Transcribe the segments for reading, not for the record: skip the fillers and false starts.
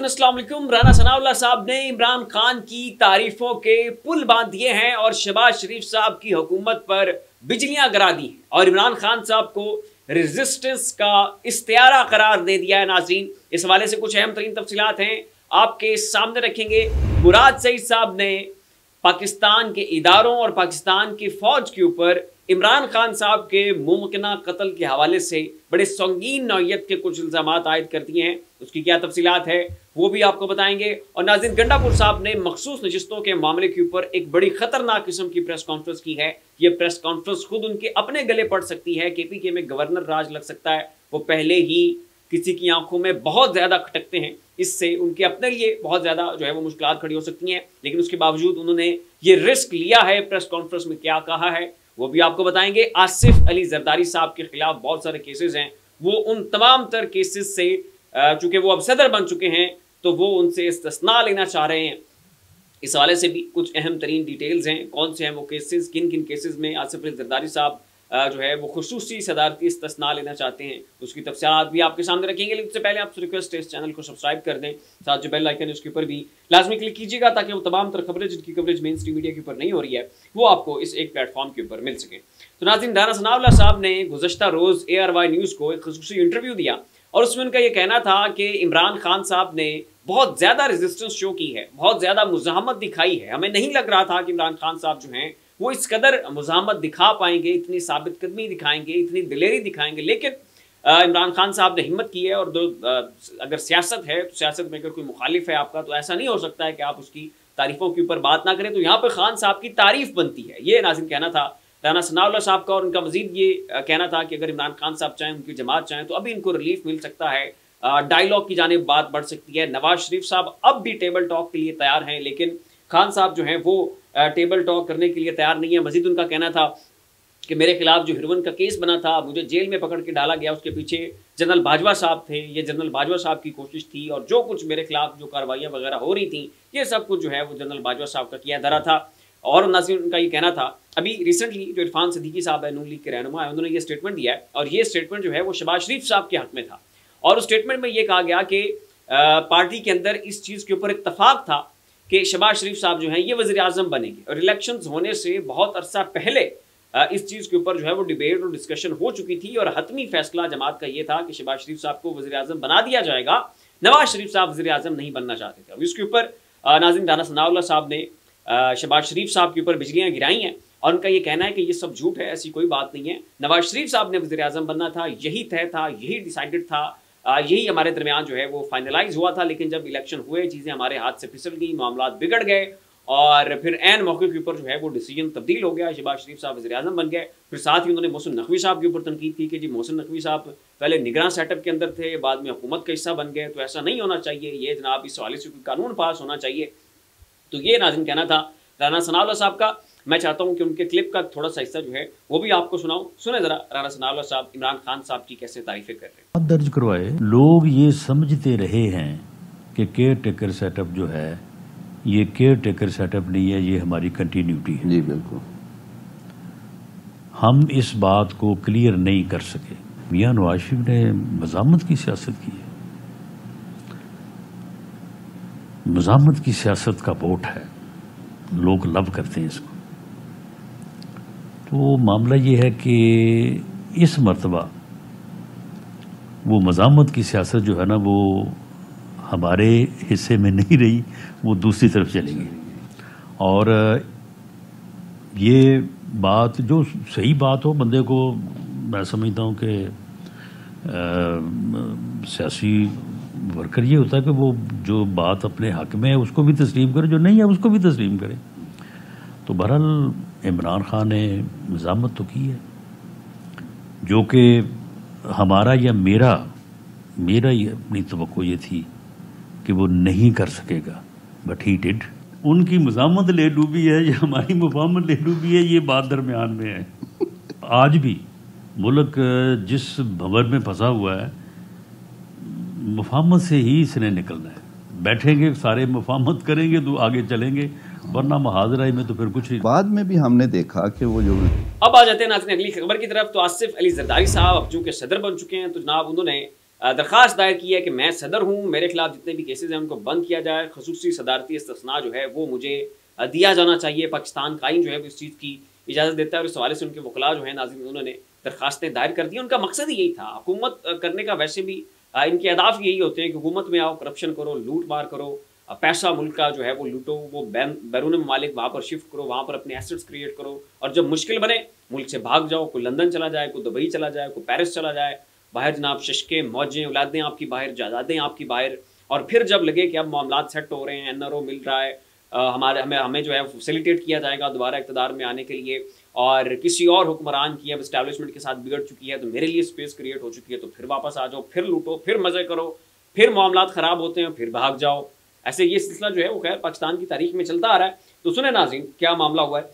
नाज़रीन अस्सलाम वालेकुम। राना सनाउल्लाह साहब ने इमरान खान की तारीफों के पुल बांध दिए हैं और शहबाज शरीफ साहब की हुकूमत पर बिजलियां गिरा दी हैं और इमरान खान साहब को रेजिस्टेंस का इस्तियारा करार दे दिया है। नाज़रीन, इस हवाले से कुछ अहम तरीन तफसीलात हैं आपके सामने रखेंगे। मुराद सईद साहब ने पाकिस्तान के इदारों और पाकिस्तान की फौज के ऊपर इमरान खान साहब के मुमकिना कत्ल के हवाले से बड़े संगीन नौयत के कुछ इल्ज़ामात आयद कर दिए हैं। उसकी क्या तफसीलात है वो भी आपको बताएंगे। और नाज़रीन, गंडापुर साहब ने मखसूस नशिस्तों के मामले के ऊपर एक बड़ी खतरनाक किस्म की प्रेस कॉन्फ्रेंस की है। ये प्रेस कॉन्फ्रेंस खुद उनके अपने गले पड़ सकती है। KPK में गवर्नर राज लग सकता है। वो पहले ही किसी की आंखों में बहुत ज्यादा खटकते हैं, इससे उनके अपने लिए बहुत ज्यादा जो है वो मुश्किलात खड़ी हो सकती हैं। लेकिन उसके बावजूद उन्होंने ये रिस्क लिया है। प्रेस कॉन्फ्रेंस में क्या कहा है वो भी आपको बताएंगे। आसिफ अली जरदारी साहब के खिलाफ बहुत सारे केसेस हैं। वो उन तमाम तर केसेस से चूंकि वो अब सदर बन चुके हैं तो वो उनसे इस्तिस्ना लेना चाह रहे हैं। इस हवाले से भी कुछ अहम तरीन डिटेल्स हैं। कौन से हैं वो केसेस, किन किन केसेस में आसिफ अली जरदारी साहब जो है वो खुसूसी सदारती इस्तिस्ना लेना चाहते हैं, उसकी तफसीलात भी आपके सामने रखेंगे। लेकिन उससे पहले आपसे रिक्वेस्ट है इस चैनल को सब्सक्राइब कर दें, साथ जो बेल आइकन है उसके ऊपर भी लाजमी क्लिक कीजिएगा ताकि वो तमाम तर खबरें जिनकी कवरेज मेन स्ट्रीम मीडिया के ऊपर नहीं हो रही है वो आपको इस एक प्लेटफॉर्म के ऊपर मिल सके। तो नाज़रीन, राना सनाउल्लाह साहब ने गुज़श्ता रोज़ ARY न्यूज़ को एक खुसूसी इंटरव्यू दिया और उसमें उनका ये कहना था कि इमरान खान साहब ने बहुत ज़्यादा रेजिस्टेंस शो की है, बहुत ज़्यादा मुज़ाहमत दिखाई है। हमें नहीं लग रहा था कि इमरान खान साहब जो हैं वो इस कदर मुज़ाहमत दिखा पाएंगे, इतनी साबित कदमी दिखाएंगे, इतनी दिलेरी दिखाएंगे। लेकिन इमरान खान साहब ने हिम्मत की है। और अगर सियासत है तो सियासत में अगर कोई मुखालिफ है आपका तो ऐसा नहीं हो सकता है कि आप उसकी तारीफों के ऊपर बात ना करें। तो यहाँ पर खान साहब की तारीफ बनती है। ये नाज़रीन कहना था राना सनाउल्लाह साहब का। और उनका मजीद ये कहना था कि अगर इमरान खान साहब चाहें, उनकी जमात चाहें तो अभी इनको रिलीफ मिल सकता है, डायलॉग की जानिब बात बढ़ सकती है। नवाज शरीफ साहब अब भी टेबल टॉक के लिए तैयार हैं, लेकिन खान साहब जो हैं वो टेबल टॉक करने के लिए तैयार नहीं है। मजीद उनका कहना था कि मेरे खिलाफ जो हिरवन का केस बना था, मुझे जेल में पकड़ के डाला गया, उसके पीछे जनरल बाजवा साहब थे। ये जनरल बाजवा साहब की कोशिश थी और जो कुछ मेरे खिलाफ जो कार्रवाइयाँ वगैरह हो रही थी ये सब कुछ जो है वो जनरल बाजवा साहब का किया धरा था। और नाज़रीन, उनका ये कहना था, अभी रिसेंटली जो इरफान सिद्दीकी साहब है, नून लीग के रहनुमा है, उन्होंने ये स्टेटमेंट दिया है और ये स्टेटमेंट जो है वो शहबाज शरीफ साहब के हक में था। और उस स्टेटमेंट में ये कहा गया कि पार्टी के अंदर इस चीज़ के ऊपर इत्तफाक था कि शहबाज शरीफ साहब जो हैं ये वज़ीर आज़म बनेंगे। और इलेक्शंस होने से बहुत अरसा पहले इस चीज़ के ऊपर जो है वो डिबेट और डिस्कशन हो चुकी थी और हतमी फैसला जमात का ये था कि शहबाज शरीफ साहब को वज़ीर आज़म बना दिया जाएगा। नवाज शरीफ साहब वज़ीर आज़म नहीं बनना चाहते थे। अब इसके ऊपर नाज़रीन, राना सनाउल्लाह साहब ने शहबाज शरीफ साहब के ऊपर बिजलियाँ गिराई हैं और उनका ये कहना है कि ये सब झूठ है, ऐसी कोई बात नहीं है। नवाज शरीफ साहब ने वज़ीर आज़म बनना था, यही तय था, यही डिसाइडेड था, यही हमारे दरमियान जो है वो फाइनलाइज हुआ था। लेकिन जब इलेक्शन हुए चीज़ें हमारे हाथ से फिसल गई, मामला बिगड़ गए और फिर ऐन मौके के ऊपर जो है वो डिसीजन तब्दील हो गया। शहबाज शरीफ साहब वज़ीर आज़म बन गए। फिर साथ ही उन्होंने मोहसिन नकवी साहब के ऊपर तनकीद की कि जी मोहसिन नकवी साहब पहले निगरान सेटअप के अंदर थे, बाद में हुकूमत का हिस्सा बन गए, तो ऐसा नहीं होना चाहिए, ये जनाब इस हवाले से कोई कानून पास होना चाहिए। तो ये नाज़रीन कहना था राना सनाउल्लाह साहब का। मैं चाहता हूं कि उनके क्लिप का थोड़ा सा हिस्सा जो है वो भी आपको सुनाऊं। सुने जरा राना सनाउल्लाह साहब इमरान खान साहब की कैसे तारीफें कर रहे हैं। दर्ज करवाए। लोग ये समझते रहे हैं कि केयर टेकर सेटअप जो है ये केयर टेकर सेटअप नहीं है, ये हमारी कंटिन्यूटी है। जी बिल्कुल, हम इस बात को क्लियर नहीं कर सके। मियां नवाज शरीफ ने मज़ामत की सियासत की है। मज़ामत की सियासत का वोट है, लोग लव करते हैं इसको। तो मामला ये है कि इस मर्तबा वो मज़ामत की सियासत जो है ना वो हमारे हिस्से में नहीं रही, वो दूसरी तरफ चलेगी। और ये बात जो सही बात हो, बंदे को मैं समझता हूँ कि सियासी वर्कर ये होता है कि वो जो बात अपने हक में है उसको भी तस्लीम करे, जो नहीं है उसको भी तस्लीम करे। तो बहरहाल इमरान खान ने मज़ामत तो की है जो कि हमारा या मेरा ही अपनी तवक्को ये थी कि वो नहीं कर सकेगा, बट ही डिड। उनकी मज़ामत ले डूबी है या हमारी मुफाहमत ले डूबी है, ये बात दरमियान में है। आज भी मुल्क जिस भंवर में फंसा हुआ है मुफाहमत से ही इसने निकलना है। बैठेंगे सारे मुफाहमत करेंगे तो आगे चलेंगे, वरना मुहाजरा में तो फिर कुछ ही। बाद में भी हमने देखा कि वो जो अब आ जाते हैं नाज़रीन अगली खबर की तरफ। तो आसिफ अली जरदारी साहब अब चूंकि सदर बन चुके हैं तो जनाब उन्होंने दरख्वास्त दायर की है कि मैं सदर हूँ, मेरे खिलाफ जितने भी केसेस हैं उनको बंद किया जाए, खसूसी सदारती इस्तिस्ना जो है वो मुझे दिया जाना चाहिए। पाकिस्तान का आइन जो है वो इस चीज़ की इजाज़त देता है और इस हवाले से उनके वकला जो है नाज़रीन उन्होंने दरख्वास्तें दायर कर दी। उनका मकसद ही यही था। हुकूमत करने का वैसे भी इनके अहदाफ यही होते हैं कि हुकूमत में आओ, करप्शन करो, लूट मार करो, पैसा मुल्क का जो है वो लूटो, वो बैरून ममालिक वहाँ पर शिफ्ट करो, वहाँ पर अपने एसेट्स क्रिएट करो, और जब मुश्किल बने मुल्क से भाग जाओ। कोई लंदन चला जाए, कोई दुबई चला जाए, कोई पेरिस चला जाए, बाहर जनाब शशकें मौजें औलादें आपकी बाहर, जायदादें आपकी बाहर। और फिर जब लगे कि अब मामलात सेट हो रहे हैं, NRO मिल रहा है, हमें जो है फैसिलिटेट किया जाएगा दोबारा इक़्तिदार में आने के लिए, और किसी और हुक्मरान की अब इस्टेब्लिशमेंट के साथ बिगड़ चुकी है तो मेरे लिए स्पेस क्रिएट हो चुकी है, तो फिर वापस आ जाओ, फिर लूटो, फिर मज़े करो, फिर मामलात ख़राब होते हैं, फिर भाग जाओ। ऐसे ये सिलसिला जो है वो खैर पाकिस्तान की तारीख में चलता आ रहा है। तो सुने नाज़रीन क्या मामला हुआ है।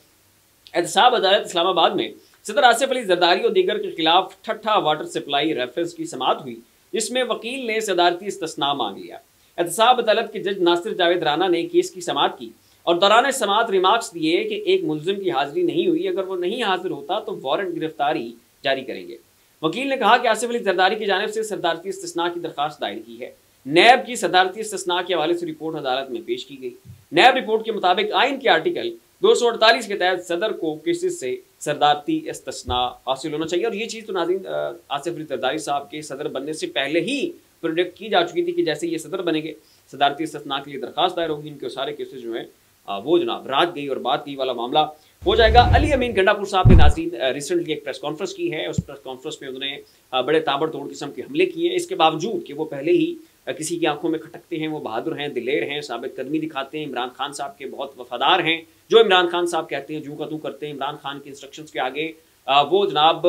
एहतसाब अदालत इस्लामाबाद में सदर आसिफ अली जरदारी और दीगर के खिलाफ ठट्ठा वाटर सप्लाई रेफरेंस की समाअत हुई, जिसमें वकील ने सदारती इस्तिस्ना मांग लिया। एहतसाब अदालत के जज नासिर जावेद राना ने केस की समाअत की और दौरान समाअत रिमार्क्स दिए कि एक मुल्जिम की हाजिरी नहीं हुई, अगर वो नहीं हाजिर होता तो वारंट गिरफ्तारी जारी करेंगे। वकील ने कहा कि आसिफ अली जरदारी की जानिब से सदारती इस्तिस्ना की दरख्वास्त दायर की है। नैब की सदारती इस्तिस्ना के हवाले से रिपोर्ट अदालत में पेश की गई। नैब रिपोर्ट के मुताबिक आइन के आर्टिकल 248 के तहत सदर को केसेस से सदारती इस्तिस्ना हासिल होना चाहिए। और ये चीज़ तो नाज़रीन आसिफ अली जरदारी साहब के सदर बनने से पहले ही प्रोडिक्ट की जा चुकी थी कि जैसे ये सदर बनेंगे सदारती इस्तिस्ना के लिए दरख्वास्त दायर होगी, इनके सारे केसेस जो हैं वो जनाब रात गई और बात गई वाला मामला हो जाएगा। अली अमीन गंडापुर साहब ने नाज़रीन रिसेंटली एक प्रेस कॉन्फ्रेंस की है। उस प्रेस कॉन्फ्रेंस में उन्होंने बड़े ताबड़तोड़ किस्म के हमले किए हैं। इसके बावजूद कि वो पहले ही किसी की आंखों में खटकते हैं, वो बहादुर हैं, दिलेर हैं, साबित कदमी दिखाते हैं, इमरान खान साहब के बहुत वफादार हैं, जो इमरान खान साहब कहते हैं जूं का तू करते हैं, इमरान खान के इंस्ट्रक्शंस के आगे वो जनाब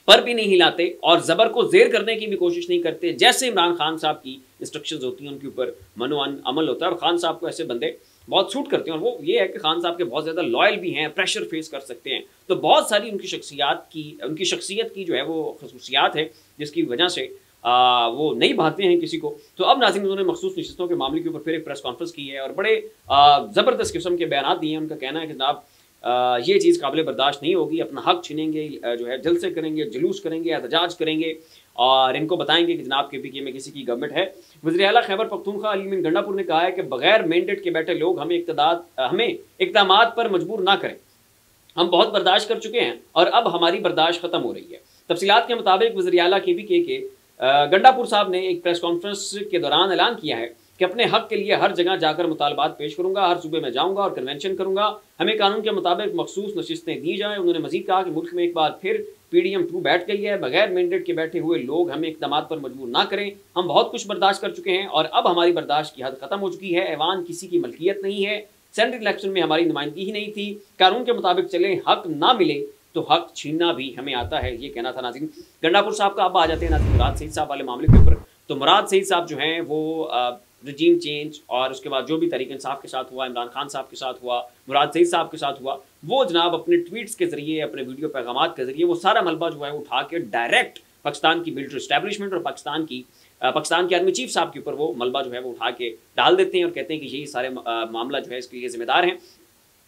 पर भी नहीं हिलाते और ज़बर को ज़ेर करने की भी कोशिश नहीं करते। जैसे इमरान खान साहब की इंस्ट्रक्शंस होती हैं उनके ऊपर मनो अमल होता है और खान साहब को ऐसे बंदे बहुत सूट करते हैं। और वो ये है कि खान साहब के बहुत ज़्यादा लॉयल भी हैं, प्रेशर फेस कर सकते हैं। तो बहुत सारी उनकी शख्सियत की जो है वो खसूसियात है जिसकी वजह से वो नहीं भाते हैं किसी को। तो अब नाज़रीन उन्होंने मखसूस नशिस्तों के मामले के ऊपर फिर एक प्रेस कॉन्फ्रेंस की है और बड़े ज़बरदस्त किस्म के बयान दिए हैं। उनका कहना है कि जनाब ये चीज़ काबिल बर्दाश्त नहीं होगी, अपना हक छीनेंगे, जो है जलसे करेंगे, जुलूस करेंगे, एहतजाज करेंगे और इनको बताएंगे कि जनाब KPK में किसी की गवर्नमेंट है। वज़ीर आला खैबर पख्तूनख्वा अली अमीन गंडापुर ने कहा है कि बगैर मैंडेट के बैठे लोग हमें इक़दामात पर मजबूर ना करें, हम बहुत बर्दाश्त कर चुके हैं और अब हमारी बर्दाश्त ख़त्म हो रही है। तफसीलात के मुताबिक वज़ीर आला KPK के गंडापुर साहब ने एक प्रेस कॉन्फ्रेंस के दौरान ऐलान किया है कि अपने हक के लिए हर जगह जाकर मुतालबात पेश करूंगा, हर सूबे में जाऊंगा और कन्वेंशन करूंगा, हमें कानून के मुताबिक मखसूस नशिस्तें दी जाएं। उन्होंने मजीद कहा कि मुल्क में एक बार फिर PDM 2 बैठ गई है, बगैर मैंडेट के बैठे हुए लोग हमें इक़दामात पर मजबूर ना करें, हम बहुत कुछ बर्दाश्त कर चुके हैं और अब हमारी बर्दाश्त की हद खत्म हो चुकी है। ऐवान किसी की मलकियत नहीं है, सेंट्रल इलेक्शन में हमारी नुमाइंदगी ही नहीं थी, कानून के मुताबिक चले, हक ना मिले तो हक छीनना भी हमें आता है, ये कहना था नाज़रीन गंडापुर साहब का। अब आ जाते हैं नाज़रीन मुराद सईद साहब वाले मामले के ऊपर। तो मुराद सईद साहब जो हैं वो रजीम चेंज और उसके बाद जो भी तहरीक इंसाफ के साथ हुआ, इमरान खान साहब के साथ हुआ, मुराद सईद साहब के साथ हुआ, वो जनाब अपने ट्वीट्स के ज़रिए, अपने वीडियो पैगामात के ज़रिए वो सारा मलबा जो है उठा के डायरेक्ट पाकिस्तान की मिलिट्री इस्टेब्लिशमेंट और पाकिस्तान के आर्मी चीफ साहब के ऊपर वो मलबा जो है वो उठा के डाल देते हैं और कहते हैं कि यही सारे मामला जो है इसके लिए ज़िम्मेदार हैं।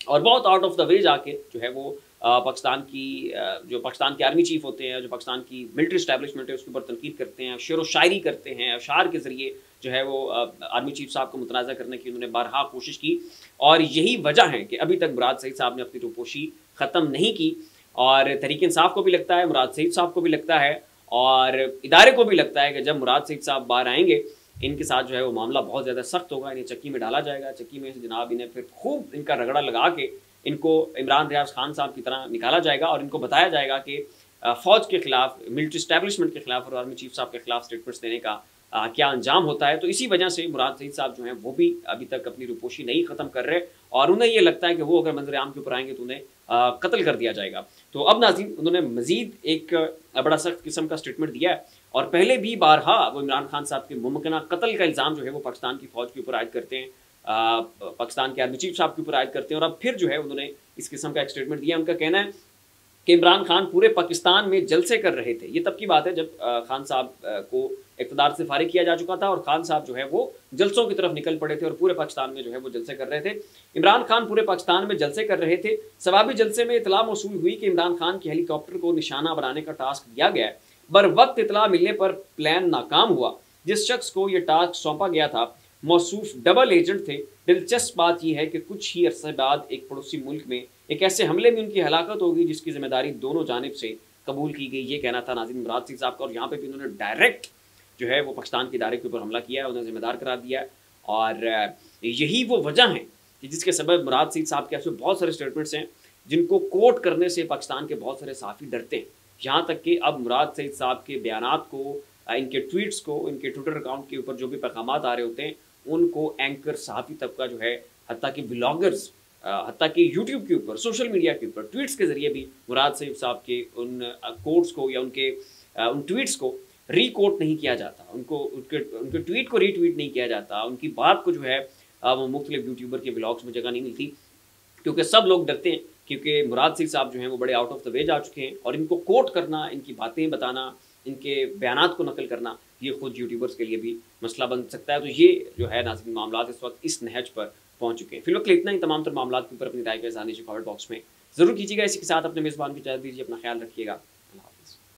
और बहुत आउट ऑफ द वे जाके जो है वो पाकिस्तान के आर्मी चीफ होते हैं, जो पाकिस्तान की मिलिट्री इस्टेब्लिशमेंट है उसके ऊपर तनकीद करते हैं, शेर व शायरी करते हैं, अशार के ज़रिए जो है वो आर्मी चीफ साहब को मुतनाज़ा करने की उन्होंने बारहा कोशिश की। और यही वजह है कि अभी तक मुराद सईद साहब ने अपनी रूपोशी ख़त्म नहीं की और तहरीक इंसाफ को भी लगता है, मुराद सईद साहब को भी लगता है और इदारे को भी लगता है कि जब मुराद सईद साहब बाहर आएंगे इनके साथ जो है वो मामला बहुत ज़्यादा सख्त होगा, इन्हें चक्की में डाला जाएगा, चक्की में जनाब इन्हें फिर खूब इनका रगड़ा लगा के इनको इमरान रियाज खान साहब की तरह निकाला जाएगा और इनको बताया जाएगा कि फ़ौज के खिलाफ, मिलिट्री इस्टेब्लिशमेंट के खिलाफ और आर्मी चीफ साहब के खिलाफ स्टेटमेंट्स देने का क्या अंजाम होता है। तो इसी वजह से मुराद सईद साहब जो हैं वो भी अभी तक अपनी रूपोशी नहीं ख़त्म कर रहे और उन्हें ये लगता है कि वो अगर मंजर आम के ऊपर आएंगे तो उन्हें कत्ल कर दिया जाएगा। तो अब नाज़रीन उन्होंने मज़ीद एक बड़ा सख्त किस्म का स्टेटमेंट दिया है और पहले भी बारहा वो इमरान खान साहब के मुमकिन कत्ल का इल्ज़ाम जो है वो पाकिस्तान की फ़ौज के ऊपर आयद करते हैं, पाकिस्तान के आर्मी चीफ साहब के ऊपर आयद करते हैं। और अब फिर जो है उन्होंने इस किस्म का एक स्टेटमेंट दिया। उनका कहना है कि इमरान खान पूरे पाकिस्तान में जलसे कर रहे थे। ये तब की बात है जब खान साहब को इक़्तिदार से फारिग किया जा चुका था और खान साहब जो है वो जलसों की तरफ निकल पड़े थे और पूरे पाकिस्तान में जो है वो जलसे कर रहे थे। इमरान खान पूरे पाकिस्तान में जलसे कर रहे थे। सवाबी जलसे में इतला मौसूल हुई कि इमरान खान के हेलीकॉप्टर को निशाना बनाने का टास्क दिया गया है। बर वक्त इतला मिलने पर प्लान नाकाम हुआ। जिस शख्स को यह टास्क सौंपा गया था मौसूफ डबल एजेंट थे। दिलचस्प बात यह है कि कुछ ही अरसे बाद एक पड़ोसी मुल्क में एक ऐसे हमले में उनकी हलाकत होगी जिसकी जिम्मेदारी दोनों जानिब से कबूल की गई। ये कहना था नाज़रीन मुराद सईद साहब का, और यहाँ पे भी उन्होंने डायरेक्ट जो है वो पाकिस्तान के इदारे के ऊपर हमला किया है, उन्हें जिम्मेदार करार दिया है। और यही वो वजह है कि जिसके सबब मुराद सईद साहब के ऐसे बहुत सारे स्टेटमेंट्स हैं जिनको कोट करने से पाकिस्तान के बहुत सारे सहाफ़ी डरते हैं। यहाँ तक कि अब मुराद सईद साहब के बयानात को, इनके ट्वीट्स को, इनके ट्विटर अकाउंट के ऊपर जो भी पैगामात आ रहे होते हैं उनको एंकर सहाफ़ी तबका जो है, हत्ता कि ब्लॉगर्स, हत्ता कि यूट्यूब के ऊपर, सोशल मीडिया के ऊपर ट्वीट्स के ज़रिए भी मुराद सईद साहब के उन कोट्स को या उनके उन ट्वीट्स को रीकोट नहीं किया जाता, उनके ट्वीट को रीट्वीट नहीं किया जाता, उनकी बात को जो है वो मुख्तलिफ यूट्यूबर के ब्लॉग्स में जगह नहीं मिलती, क्योंकि सब लोग डरते हैं, क्योंकि मुराद सईद साहब जो हैं वो बड़े आउट ऑफ द वे जा चुके हैं और इनको कोट करना, इनकी बातें बताना, इनके बयानात को नकल करना, ये खुद यूट्यूबर्स के लिए भी मसला बन सकता है। तो ये जो है नाज़रीन मामला इस वक्त इस नहज पर पहुँच चुके हैं। फिलहाल इतना ही। तमाम तर मामला के ऊपर अपनी राय का इज़हार नीचे कमेंट बॉक्स में ज़रूर कीजिएगा। इसी के साथ अपने मेज़बान की इजाज़त दीजिए। अपना ख्याल रखिएगा।